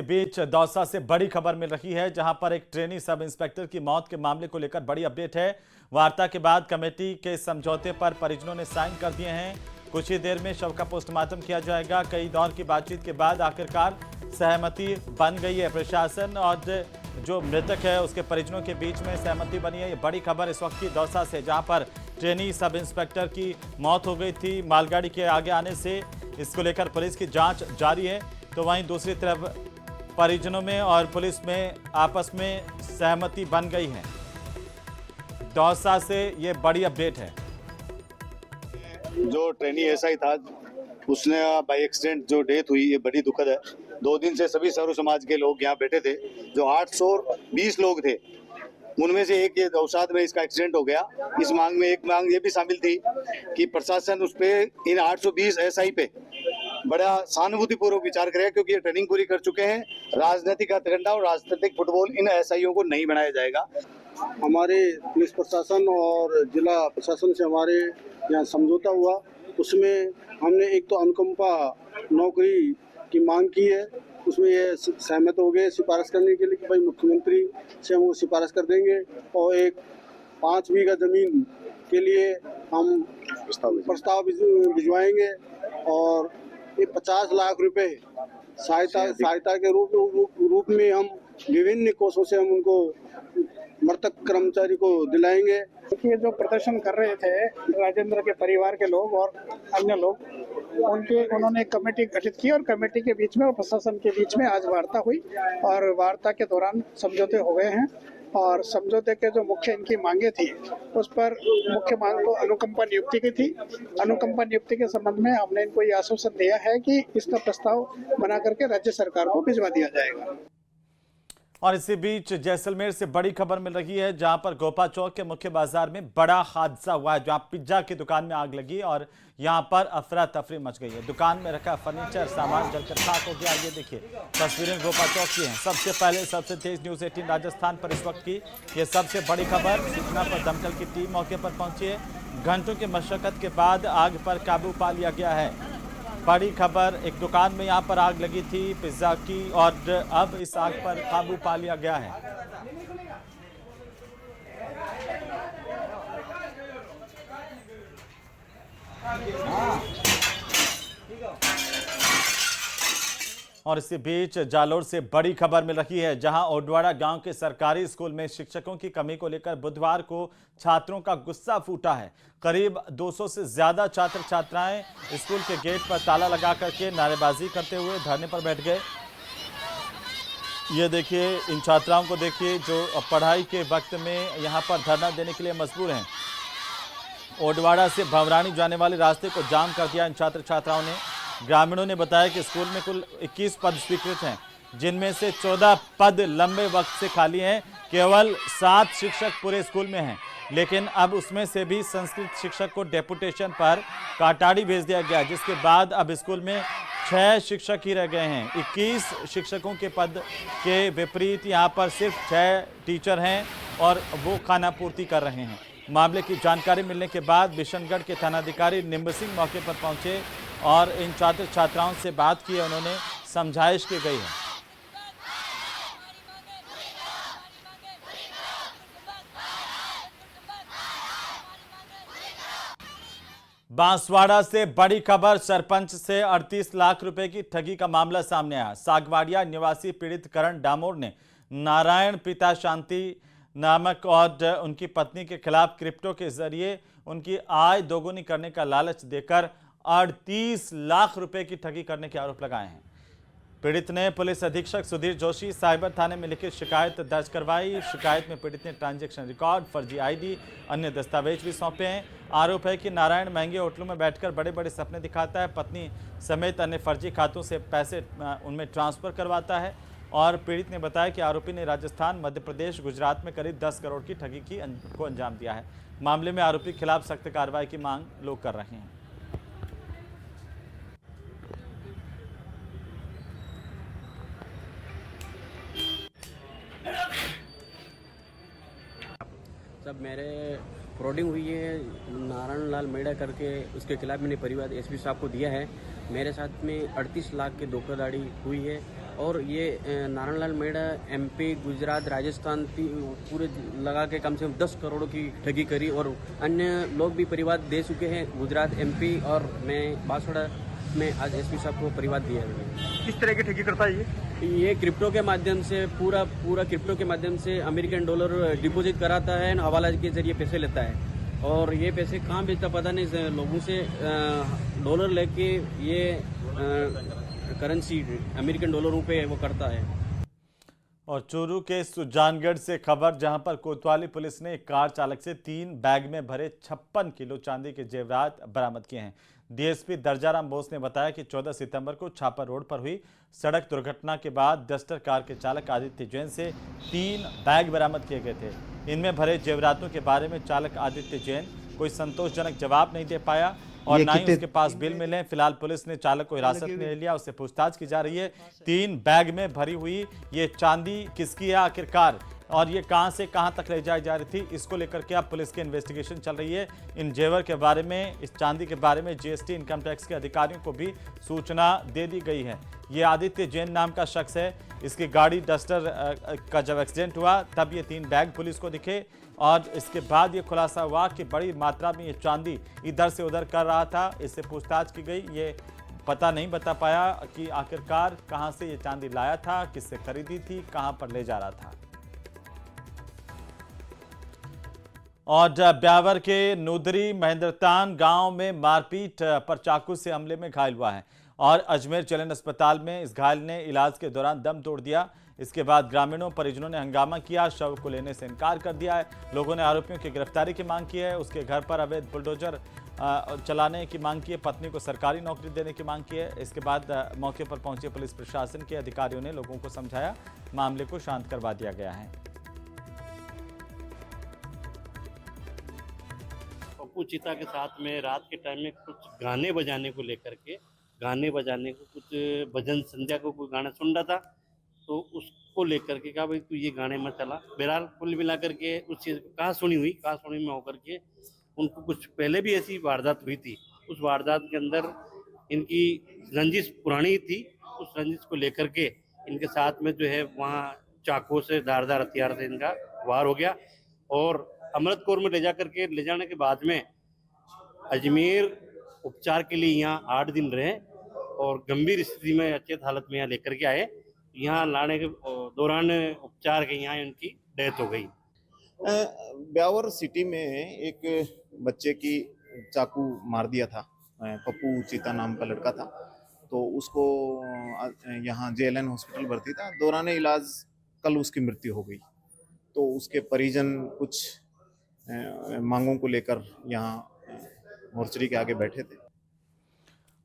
बीच दौसा से बड़ी खबर मिल रही है, जहां पर एक ट्रेनी सब इंस्पेक्टर की मौत के मामले को लेकर बड़ी अपडेट है। वार्ता के बाद कमेटी के समझौते पर परिजनों ने साइन कर दिए हैं। कुछ ही देर में शव का पोस्टमार्टम किया जाएगा। कई दौर की बातचीत के बाद आखिरकार सहमति बन गई है। प्रशासन और जो मृतक है उसके परिजनों के बीच में सहमति बनी है। ये बड़ी खबर इस वक्त की दौसा से, जहां पर ट्रेनी सब इंस्पेक्टर की मौत हो गई थी मालगाड़ी के आगे आने से। इसको लेकर पुलिस की जांच जारी है। तो वहीं दूसरी तरफ परिजनों में और पुलिस में आपस में सहमति बन गई है। दौसा से ये बड़ी अपडेट है। जो ट्रेनी एसआई था उसने बाई एक्सीडेंट जो डेथ हुई, ये बड़ी दुखद है। 2 दिन से सभी सर्व समाज के लोग यहाँ बैठे थे, जो 820 लोग थे, उनमें से एक ये दौसाद में इसका एक्सीडेंट हो गया। इस मांग में एक मांग ये भी शामिल थी कि प्रशासन उस पे इन 820 एसआई पे बड़ा सहानुभूतिपूर्वक विचार करेगा, क्योंकि ये ट्रेनिंग पूरी कर चुके हैं। राजनीतिक हथकंडा और राजनीतिक फुटबॉल इन एसआईओं को नहीं बनाया जाएगा। हमारे पुलिस प्रशासन और जिला प्रशासन से हमारे यहाँ समझौता हुआ, उसमें हमने एक तो अनुकंपा नौकरी की मांग की है, उसमें ये सहमत हो गए सिफारिश करने के लिए कि भाई मुख्यमंत्री से हम वो सिफारिश कर देंगे। और एक 5 बीघा जमीन के लिए हम प्रस्ताव भिजवाएंगे और ये 50 लाख रुपए सहायता के रूप में हम विभिन्न कोषों से हम उनको मृतक कर्मचारी को दिलाएंगे। ये जो प्रदर्शन कर रहे थे राजेंद्र के परिवार के लोग और अन्य लोग, उन्होंने एक कमेटी गठित की और कमेटी के बीच में और प्रशासन के बीच में आज वार्ता हुई और वार्ता के दौरान समझौते हो गए हैं। और समझौते के जो मुख्य इनकी मांगे थी उस पर मुख्य मांग तो अनुकंपा नियुक्ति की थी। अनुकंपा नियुक्ति के संबंध में हमने इनको ये आश्वासन दिया है कि इसका प्रस्ताव बना करके राज्य सरकार को भिजवा दिया जाएगा। और इसी बीच जैसलमेर से बड़ी खबर मिल रही है, जहां पर गोपा चौक के मुख्य बाजार में बड़ा हादसा हुआ है, जहां पिज्जा की दुकान में आग लगी और यहां पर अफरा तफरी मच गई है। दुकान में रखा फर्नीचर सामान जलकर खाक हो गया। ये देखिए तस्वीरें गोपा चौक की हैं। सबसे पहले सबसे तेज न्यूज 18 राजस्थान पर इस वक्त की ये सबसे बड़ी खबर। सूचना पर दमकल की टीम मौके पर पहुंची है। घंटों की मशक्कत के बाद आग पर काबू पा लिया गया है। बड़ी खबर, एक दुकान में यहां पर आग लगी थी पिज्जा की और अब इस आग पर काबू पा लिया गया है। और इसी बीच जालोर से बड़ी खबर मिल रही है, जहां ओडवाड़ा गांव के सरकारी स्कूल में शिक्षकों की कमी को लेकर बुधवार को छात्रों का गुस्सा फूटा है। करीब 200 से ज्यादा छात्र छात्राएं स्कूल के गेट पर ताला लगा करके नारेबाजी करते हुए धरने पर बैठ गए। ये देखिए, इन छात्राओं को देखिए जो पढ़ाई के वक्त में यहाँ पर धरना देने के लिए मजबूर हैं। ओडवाड़ा से भवरानी जाने वाले रास्ते को जाम कर दिया इन छात्र छात्राओं ने। ग्रामीणों ने बताया कि स्कूल में कुल 21 पद स्वीकृत हैं, जिनमें से 14 पद लंबे वक्त से खाली हैं। केवल 7 शिक्षक पूरे स्कूल में हैं, लेकिन अब उसमें से भी संस्कृत शिक्षक को डेपुटेशन पर काटाड़ी भेज दिया गया, जिसके बाद अब स्कूल में 6 शिक्षक ही रह गए हैं। 21 शिक्षकों के पद के विपरीत यहाँ पर सिर्फ 6 टीचर हैं और वो खाना पूर्ति कर रहे हैं। मामले की जानकारी मिलने के बाद बिशनगढ़ के थानाधिकारी निम्ब सिंह मौके पर पहुंचे और इन छात्र छात्राओं से बात की। उन्होंने समझाइश की गई है। बांसवाड़ा से बड़ी खबर, सरपंच से 38 लाख रुपए की ठगी का मामला सामने आया। सागवाड़िया निवासी पीड़ित करण डामोर ने नारायण पिता शांति नामक और उनकी पत्नी के खिलाफ क्रिप्टो के जरिए उनकी आय दोगुनी करने का लालच देकर 38 लाख रुपए की ठगी करने के आरोप लगाए हैं। पीड़ित ने पुलिस अधीक्षक सुधीर जोशी साइबर थाने में लिखित शिकायत दर्ज करवाई। शिकायत में पीड़ित ने ट्रांजैक्शन रिकॉर्ड, फर्जी आईडी, अन्य दस्तावेज भी सौंपे हैं। आरोप है कि नारायण महंगे होटलों में बैठकर बड़े बड़े सपने दिखाता है, पत्नी समेत अन्य फर्जी खातों से पैसे उनमें ट्रांसफर करवाता है। और पीड़ित ने बताया कि आरोपी ने राजस्थान, मध्य प्रदेश, गुजरात में करीब 10 करोड़ की ठगी को अंजाम दिया है। मामले में आरोपी के खिलाफ सख्त कार्रवाई की मांग लोग कर रहे हैं। सब मेरे फ्रॉडिंग हुई है, नारायण लाल मेड़ा करके, उसके खिलाफ मैंने परिवार एसपी साहब को दिया है। मेरे साथ में 38 लाख की धोखाधड़ी हुई है और ये नारायणलाल मेड़ा MP, गुजरात, राजस्थान पूरे लगा के कम से कम 10 करोड़ की ठगी करी और अन्य लोग भी परिवार दे चुके हैं। गुजरात, MP और मैं बांसवाड़ा में आज SP साहब को परिवार दिया है। किस तरह की ठगी करता है ये क्रिप्टो के माध्यम से पूरा क्रिप्टो के माध्यम से अमेरिकन डॉलर डिपॉजिट कराता है, हवाला के जरिए पैसे लेता है और ये पैसे कहाँ भेजता पता नहीं, लोगों से डॉलर लेके ये करेंसी अमेरिकन डॉलरों पे वो करता है। और चूरू के सुजानगढ़ से खबर, जहां पर कोतवाली पुलिस ने एक कार चालक से 3 बैग में भरे 56 किलो चांदी के जेवरात बरामद किए हैं। DSP दर्जाराम बोस ने बताया कि 14 सितंबर को छापर रोड पर हुई सड़क दुर्घटना के बाद डस्टर कार के चालक आदित्य जैन से 3 बैग बरामद किए गए थे। इनमें भरे जेवरातों के बारे में चालक आदित्य जैन कोई संतोषजनक जवाब नहीं दे पाया और ना ही उसके पास बिल मिले। फिलहाल पुलिस ने चालक को हिरासत में ले लिया, उससे पूछताछ की जा रही है। 3 बैग में भरी हुई ये चांदी किसकी है आखिरकार और ये कहां से कहां तक ले जाई जा रही थी, इसको लेकर के अब पुलिस की इन्वेस्टिगेशन चल रही है। इन जेवर के बारे में, इस चांदी के बारे में GST इनकम टैक्स के अधिकारियों को भी सूचना दे दी गई है। ये आदित्य जैन नाम का शख्स है। इसकी गाड़ी डस्टर का जब एक्सीडेंट हुआ तब ये 3 बैग पुलिस को दिखे और इसके बाद ये खुलासा हुआ कि बड़ी मात्रा में ये चांदी इधर से उधर कर रहा था। इससे पूछताछ की गई, ये पता नहीं बता पाया कि आखिरकार कहां से ये चांदी लाया था, किससे खरीदी थी, कहां पर ले जा रहा था। और ब्यावर के नूदरी महेंद्रतान गांव में मारपीट पर चाकू से हमले में घायल हुआ है और अजमेर चलन अस्पताल में इस घायल ने इलाज के दौरान दम तोड़ दिया। इसके बाद ग्रामीणों परिजनों ने हंगामा किया, शव को लेने से इनकार कर दिया है। लोगों ने आरोपियों की गिरफ्तारी की मांग की है, उसके घर पर अवैध बुलडोजर चलाने की मांग की है, पत्नी को सरकारी नौकरी देने की मांग की है। इसके बाद मौके पर पहुंचे पुलिस प्रशासन के अधिकारियों ने लोगों को समझाया, मामले को शांत करवा दिया गया है। पप्पू चीता के साथ में रात के टाइम में कुछ गाने बजाने को लेकर के कुछ भजन संध्या को कोई गाना सुन रहा था, तो उसको लेकर के कहा भाई तू ये गाने में चला। बहरहाल कुल मिला करके उस चीज़ कहाँ सुनी में होकर के उनको कुछ पहले भी ऐसी वारदात हुई थी। उस वारदात के अंदर इनकी रंजिश पुरानी थी, उस रंजिश को लेकर के इनके साथ में जो है वहाँ चाकू से धारदार हथियार से इनका वार हो गया और अमृत कौर में ले जाने के बाद में अजमेर उपचार के लिए यहाँ 8 दिन रहे और गंभीर स्थिति में अचेत हालत में यहाँ लेकर के आए। यहाँ लाने के दौरान उपचार के यहाँ उनकी डेथ हो गई। ब्यावर सिटी में एक बच्चे की चाकू मार दिया था, पप्पू चीता नाम का लड़का था, तो उसको यहाँ JLN हॉस्पिटल भर्ती था। दौरान इलाज कल उसकी मृत्यु हो गई। तो उसके परिजन कुछ मांगों को लेकर यहाँ मोर्चरी के आगे बैठे थे।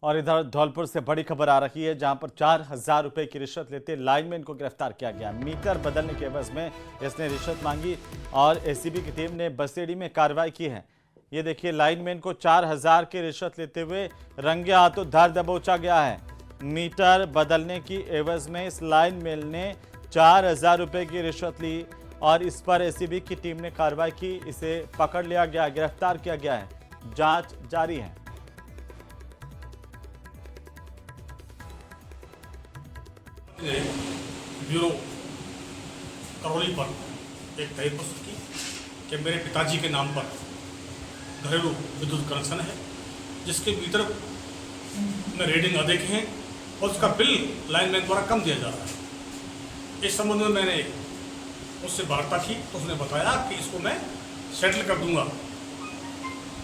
और इधर धौलपुर से बड़ी खबर आ रही है, जहां पर 4,000 रुपए की रिश्वत लेते लाइनमैन को गिरफ्तार किया गया। मीटर बदलने के एवज में इसने रिश्वत मांगी और ACB की टीम ने बसेड़ी में कार्रवाई की है। ये देखिए, लाइनमैन को 4,000 की रिश्वत लेते हुए रंगे हाथों धर दबोचा गया है। मीटर बदलने की एवज में इस लाइनमैन ने 4,000 रुपए की रिश्वत ली और इस पर ACB की टीम ने कार्रवाई की। इसे पकड़ लिया गया, गिरफ्तार किया गया है, जांच जारी है। ब्यूरो करौली पर एक तहरीर प्रस्तुत की कि मेरे पिताजी के नाम पर घरेलू विद्युत कनेक्शन है, जिसके मीटर में रीडिंग अधिक है और उसका बिल लाइनमैन द्वारा कम दिया जा रहा है। इस संबंध में मैंने उससे वार्ता की तो उसने बताया कि इसको मैं सेटल कर दूंगा।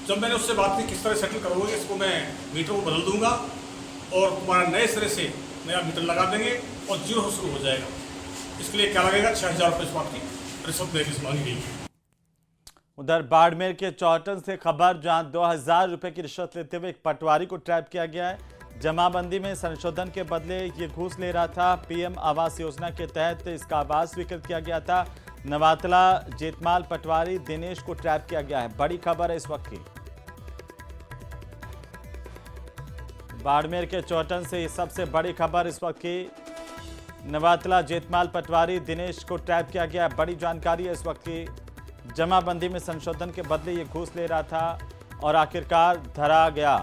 जब मैंने उससे बात की किस तरह सेटल करोगे, इसको मैं मीटर को बदल दूंगा और तुम्हारा नए सिरे से नया मीटर लगा देंगे और 0 शुरू हो जाएगा। इसके लिए क्या लगेगा, 6,000 रुपये इस बात की रिश्वत मेरे से मांगी गई है। उधर बाड़मेर के चौटन से खबर, जहां 2,000 रुपए की रिश्वत लेते हुए एक पटवारी को ट्रैप किया गया है। जमाबंदी में संशोधन के बदले ये घूस ले रहा था। PM आवास योजना के तहत इसका आवास स्वीकृत किया गया था। नवातला जेतमाल पटवारी दिनेश को ट्रैप किया गया है। बड़ी खबर है इस वक्त की। बाड़मेर के चौटन से सबसे बड़ी खबर इस वक्त की। नवातला जेतमाल पटवारी दिनेश को ट्रैप किया गया है। बड़ी जानकारी है इस वक्त की। जमाबंदी में संशोधन के बदले ये घूस ले रहा था और आखिरकार धरा गया।